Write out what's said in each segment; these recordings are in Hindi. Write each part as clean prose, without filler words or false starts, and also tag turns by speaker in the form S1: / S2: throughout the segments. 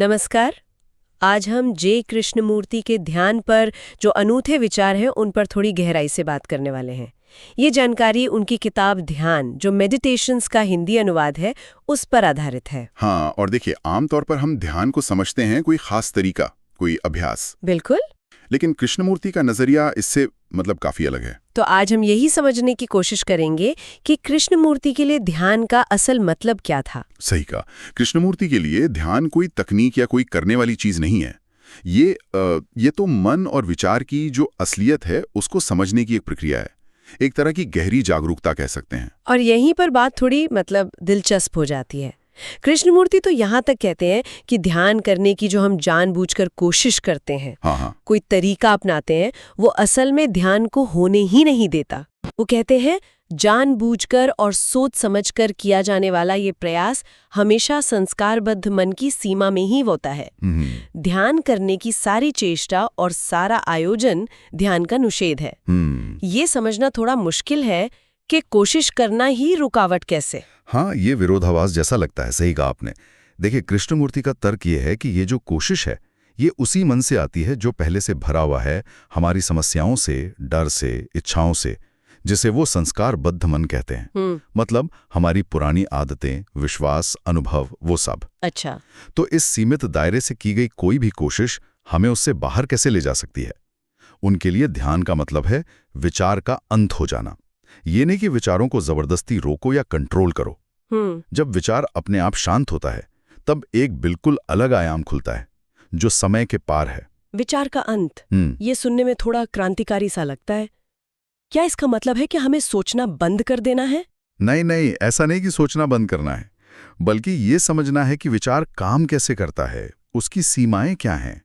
S1: नमस्कार। आज हम जे कृष्णमूर्ति के ध्यान पर जो अनूठे विचार हैं उन पर थोड़ी गहराई से बात करने वाले हैं। ये जानकारी उनकी किताब ध्यान, जो मेडिटेशंस का हिंदी अनुवाद है, उस पर आधारित है।
S2: हाँ, और देखिए, आमतौर पर हम ध्यान को समझते हैं कोई खास तरीका, कोई अभ्यास।
S1: बिल्कुल।
S2: लेकिन कृष्णमूर्ति का नजरिया इससे काफी अलग है।
S1: तो आज हम यही समझने की कोशिश करेंगे कि कृष्णमूर्ति के लिए ध्यान का असल मतलब क्या था।
S2: सही कहा। कृष्णमूर्ति के लिए ध्यान कोई तकनीक या कोई करने वाली चीज नहीं है। ये तो मन और विचार की जो असलियत है उसको समझने की एक प्रक्रिया है। एक तरह की गहरी जागरूकता कह सकते हैं।
S1: और यहीं पर बात थोड़ी दिलचस्प हो जाती है। कृष्णमूर्ति तो यहाँ तक कहते हैं कि ध्यान करने की जो हम जानबूझकर कोशिश करते हैं,
S2: हाँ,
S1: कोई तरीका अपनाते हैं, वो असल में ध्यान को होने ही नहीं देता। वो कहते हैं जानबूझकर और सोच समझकर किया जाने वाला ये प्रयास हमेशा संस्कारबद्ध मन की सीमा में ही होता है। ध्यान करने की सारी चेष्टा और सारा आयोजन ध्यान का निषेध है। ये समझना थोड़ा मुश्किल है कि कोशिश करना ही रुकावट कैसे।
S3: हाँ, ये विरोधाभास जैसा लगता है। सही कहा आपने। देखिए, कृष्णमूर्ति का तर्क ये है कि ये जो कोशिश है ये उसी मन से आती है जो पहले से भरा हुआ है हमारी समस्याओं से, डर से, इच्छाओं से, जिसे वो संस्कारबद्ध मन कहते हैं। मतलब हमारी पुरानी आदतें, विश्वास, अनुभव, वो सब।
S1: अच्छा।
S3: तो इस सीमित दायरे से की गई कोई भी कोशिश हमें उससे बाहर कैसे ले जा सकती है। उनके लिए ध्यान का मतलब है विचार का अंत हो जाना। ये नहीं कि विचारों को जबरदस्ती रोको या कंट्रोल करो। जब विचार अपने आप शांत होता है तब एक बिल्कुल अलग आयाम खुलता है जो समय के पार है।
S1: विचार का अंत, ये सुनने में थोड़ा क्रांतिकारी सा लगता है। क्या इसका मतलब है कि हमें सोचना बंद कर देना है?
S3: नहीं, ऐसा नहीं कि सोचना बंद करना है, बल्कि ये समझना है कि विचार काम कैसे करता है, उसकी सीमाएं क्या हैं।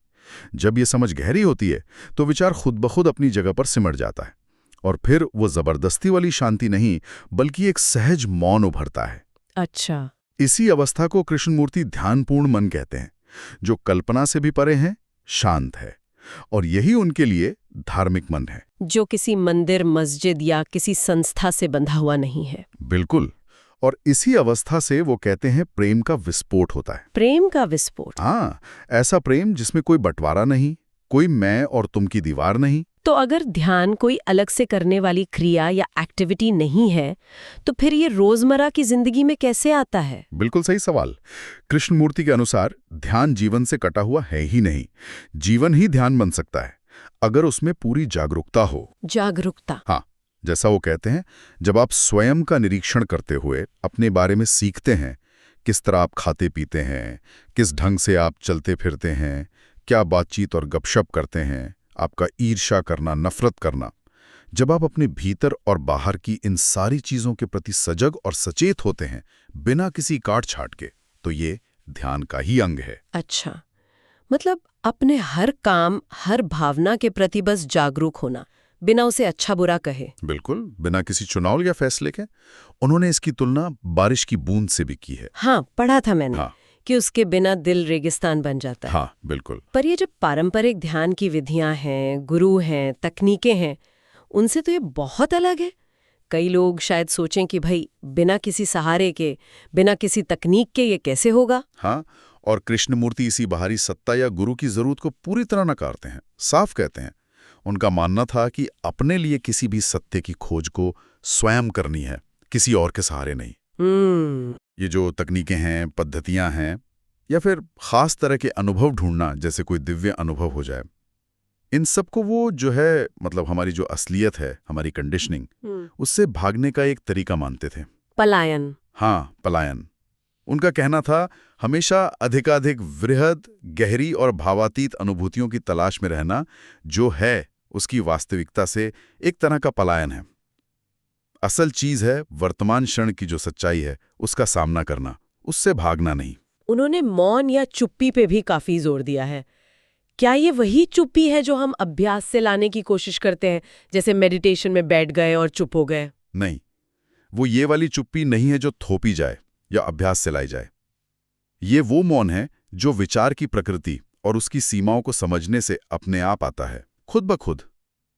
S3: जब ये समझ गहरी होती है तो विचार खुद ब खुद अपनी जगह पर सिमट जाता है और फिर वो जबरदस्ती वाली शांति नहीं बल्कि एक सहज मौन उभरता है।
S1: अच्छा।
S3: इसी अवस्था को कृष्णमूर्ति ध्यानपूर्ण मन कहते हैं, जो कल्पना से भी परे है, शांत है, और यही उनके लिए धार्मिक मन है,
S1: जो किसी मंदिर, मस्जिद या किसी संस्था से बंधा हुआ नहीं है।
S3: बिल्कुल। और इसी अवस्था से वो कहते हैं प्रेम का विस्फोट होता है।
S1: प्रेम का विस्फोट?
S3: हाँ, ऐसा प्रेम जिसमें कोई बंटवारा नहीं, कोई मैं और तुम की दीवार नहीं।
S1: तो अगर ध्यान कोई अलग से करने वाली क्रिया या एक्टिविटी नहीं है, तो फिर ये रोजमर्रा की जिंदगी में कैसे आता है?
S3: बिल्कुल सही सवाल। कृष्णमूर्ति के अनुसार ध्यान जीवन से कटा हुआ है ही नहीं। जीवन ही ध्यान बन सकता है अगर उसमें पूरी जागरूकता हो।
S1: जागरूकता?
S3: हाँ, जैसा वो कहते हैं, जब आप स्वयं का निरीक्षण करते हुए अपने बारे में सीखते हैं, किस तरह आप खाते पीते हैं, किस ढंग से आप चलते फिरते हैं, क्या बातचीत और गपशप करते हैं, आपका ईर्ष्या करना, नफरत करना, जब आप अपने भीतर और बाहर की इन सारी चीजों के प्रति सजग और सचेत होते हैं बिना किसी काट छाट के, तो ये ध्यान का ही अंग है।
S1: अच्छा, मतलब अपने हर काम, हर भावना के प्रति बस जागरूक होना, बिना उसे अच्छा बुरा कहे।
S3: बिल्कुल, बिना किसी चुनाव या फैसले के। उन्होंने इसकी तुलना बारिश की बूंद से भी की है।
S1: हाँ, पढ़ा था मैंने।
S3: हाँ,
S1: कि उसके बिना दिल रेगिस्तान बन जाता है।
S3: हाँ, बिल्कुल।
S1: पर ये जब पारंपरिक ध्यान की विधियां हैं, गुरु हैं, तकनीकें हैं, उनसे तो ये बहुत अलग है। कई लोग शायद सोचें कि भाई बिना किसी सहारे के, बिना किसी तकनीक के ये कैसे होगा।
S3: हाँ, और कृष्णमूर्ति इसी बाहरी सत्ता या गुरु की जरूरत को पूरी तरह नकारते हैं। साफ कहते हैं, उनका मानना था कि अपने लिए किसी भी सत्य की खोज को स्वयं करनी है, किसी और के सहारे नहीं। ये जो तकनीकें हैं, पद्धतियां हैं, या फिर खास तरह के अनुभव ढूंढना, जैसे कोई दिव्य अनुभव हो जाए, इन सबको वो जो है हमारी जो असलियत है, हमारी कंडीशनिंग, उससे भागने का एक तरीका मानते थे।
S1: पलायन।
S3: हाँ, पलायन। उनका कहना था हमेशा अधिकाधिक वृहद, गहरी और भावातीत अनुभूतियों की तलाश में रहना जो है उसकी वास्तविकता से एक तरह का पलायन है। असल चीज है वर्तमान क्षण की जो सच्चाई है उसका सामना करना, उससे भागना नहीं।
S1: उन्होंने मौन या चुप्पी पे भी काफी जोर दिया है। क्या ये वही चुप्पी है जो हम अभ्यास से लाने की कोशिश करते हैं, जैसे मेडिटेशन में बैठ गए और चुप हो गए?
S3: नहीं, वो ये वाली चुप्पी नहीं है जो थोपी जाए या अभ्यास से लाई जाए। ये वो मौन है जो विचार की प्रकृति और उसकी सीमाओं को समझने से अपने आप आता है, खुद ब खुद।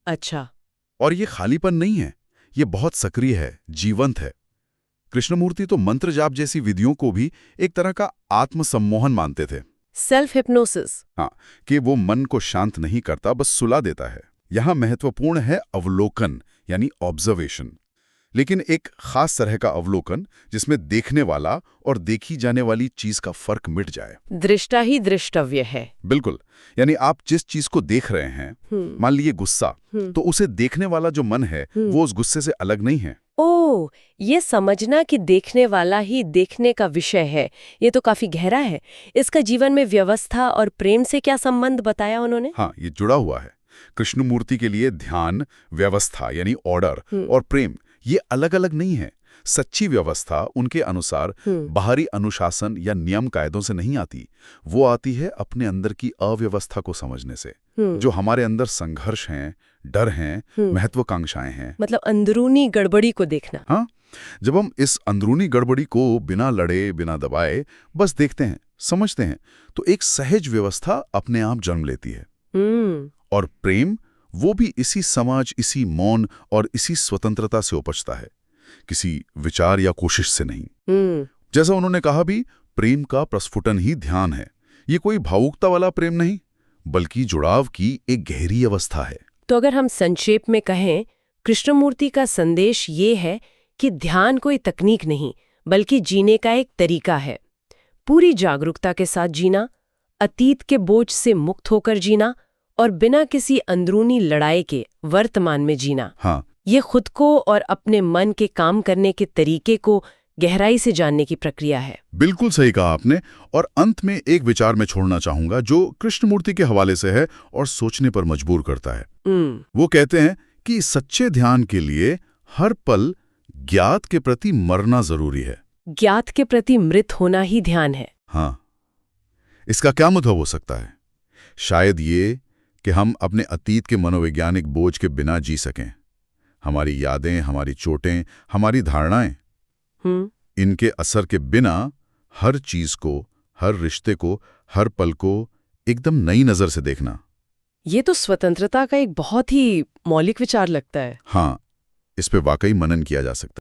S1: अच्छा।
S3: और ये खालीपन नहीं है, ये बहुत सक्रिय है, जीवंत है। कृष्णमूर्ति तो मंत्र जाप जैसी विधियों को भी एक तरह का आत्मसम्मोहन मानते थे।
S1: Self hypnosis.
S3: हाँ, कि वो मन को शांत नहीं करता, बस सुला देता है। यहाँ महत्वपूर्ण है अवलोकन यानी ऑब्जर्वेशन, लेकिन एक खास तरह का अवलोकन जिसमें देखने वाला और देखी जाने वाली चीज का फर्क मिट जाए।
S1: दृष्टा ही दृष्टव्य है।
S3: बिल्कुल, यानी आप जिस चीज को देख रहे हैं, मान लीजिए गुस्सा, तो उसे देखने वाला जो मन है वो उस गुस्से से अलग नहीं है।
S1: ओह, ये समझना कि देखने वाला ही देखने का विषय है, ये तो काफी गहरा है। इसका जीवन में व्यवस्था और प्रेम से क्या संबंध बताया उन्होंने?
S3: हाँ, ये जुड़ा हुआ है। कृष्णमूर्ति के लिए ध्यान, व्यवस्था यानी ऑर्डर और प्रेम ये अलग अलग नहीं है। सच्ची व्यवस्था उनके अनुसार बाहरी अनुशासन या नियम कायदों से नहीं आती, वो आती है अपने अंदर की अव्यवस्था को समझने से। जो हमारे अंदर संघर्ष हैं, डर हैं, महत्वाकांक्षाएं हैं,
S1: मतलब अंदरूनी गड़बड़ी को देखना।
S3: हाँ, जब हम इस अंदरूनी गड़बड़ी को बिना लड़े, बिना दबाए बस देखते हैं, समझते हैं, तो एक सहज व्यवस्था अपने आप जन्म लेती है। और प्रेम वो भी इसी समझ, इसी मौन और इसी स्वतंत्रता से उपजता है, किसी विचार या कोशिश से नहीं। जैसा उन्होंने कहा भी, प्रेम का प्रस्फुटन ही ध्यान है। ये कोई भावुकता वाला प्रेम नहीं, बल्कि जुड़ाव की एक गहरी अवस्था है।
S1: तो अगर हम संक्षेप में कहें, कृष्णमूर्ति का संदेश ये है कि ध्यान कोई तकनीक नहीं, बल्कि जीने का एक तरीका है। पूरी जागरूकता के साथ जीना, अतीत के बोझ से मुक्त होकर जीना और बिना किसी अंदरूनी लड़ाई के वर्तमान में जीना।
S3: हाँ,
S1: ये खुद को और अपने मन के काम करने के तरीके को गहराई से जानने की प्रक्रिया है।
S3: बिल्कुल सही कहा आपने। और अंत में एक विचार में छोड़ना चाहूंगा जो कृष्णमूर्ति के हवाले से है और सोचने पर मजबूर करता है। वो कहते हैं कि सच्चे ध्यान के लिए हर पल ज्ञात के प्रति मरना जरूरी है।
S1: ज्ञात के प्रति मृत होना ही ध्यान है।
S3: हाँ, इसका क्या मतलब हो सकता है? शायद ये कि हम अपने अतीत के मनोवैज्ञानिक बोझ के बिना जी सकें। हमारी यादें, हमारी चोटें, हमारी धारणाएं, इनके असर के बिना हर चीज को, हर रिश्ते को, हर पल को एकदम नई नजर से देखना।
S1: ये तो स्वतंत्रता का एक बहुत ही मौलिक विचार लगता है।
S3: हाँ, इस पे वाकई मनन किया जा सकता है।